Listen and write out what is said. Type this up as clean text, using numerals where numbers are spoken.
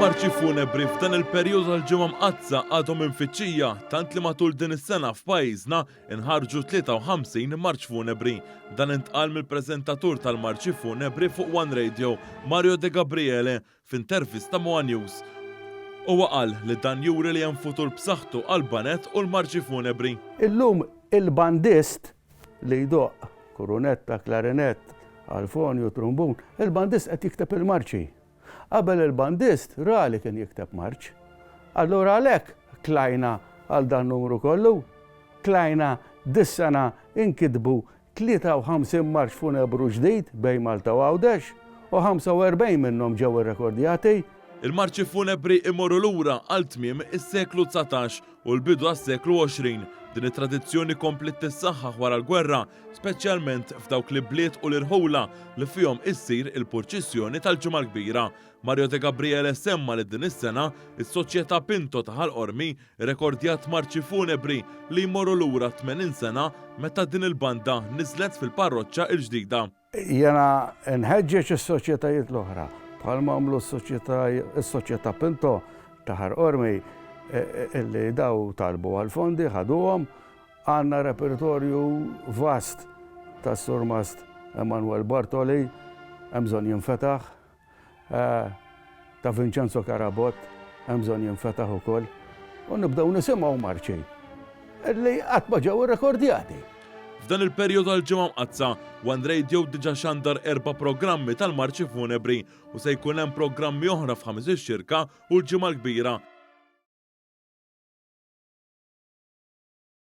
Il-marċi funebri f'dan il-perjodu tal-ġimgħa mqazza għadhom infittxija tant li matul din is-sena f'pajjiżna inħarġu 53 marċ funebri. Dan intqal mill-preżentatur tal-marċi funebri fuq One Radio, Mario De Gabriele, f'intervista ma' News. Huwa qal li dan juri li hemm futur b'saħħtu għall-banet u l-marċi funebri. Illum il-bandist li jdoq kurunetta, klarinett, alfonju, trombun, il-bandist qed jikteb il-marċi. Qabel il-bandist rali kien jikteb marċ. Allura għalhekk klajna għal dan numru kollu, klajna dis-sena inkitbu 53 marċ funebru ġdid bejn Malta u Għawdex u 45 minnhom ġew irrekordjati. Il-marċi funebri imorru lura għal tmiem is-seklu 19 u l-bidu għas-seklu 20. Din it-tradizzjoni komplet tissaħħaħ wara l-gwerra, speċjalment f'dawk li bliet u l-irħula li fihom issir il-purċissjoni tal-ġimgħa l-kbira. Mario De Gabriele semma li din is-sena is-Soċjetà Pinto ta' Ħalqormi rekordjat marċi funebri li jmorru lura 80 sena meta din il-banda niżlet fil-parroċċa l-ġdida. Jena nħeġġeġ is-soċjetajiet l-oħra bħalma għamlu s-Soċjetà Pinto ta' Ħalqormi illi daw talbu għal-fondi, ħaduhom, għanna repertorju vast ta' Surmast Emanuel Bartoli, hemżon jinfetaħ, ta' Vincenzo Karabot, hemżon jinfetaħ ukoll, u nibdew nisimgħu marċi illi qatt ma ġew irrekordjati. F'dan il-perjodu għal-ġimgħa mqazza, One Radio diġà xandar 4 programmi tal-marċi funebri u se jkun hemm programmi oħra f'5 xirka u l-ġimgħa l-kbira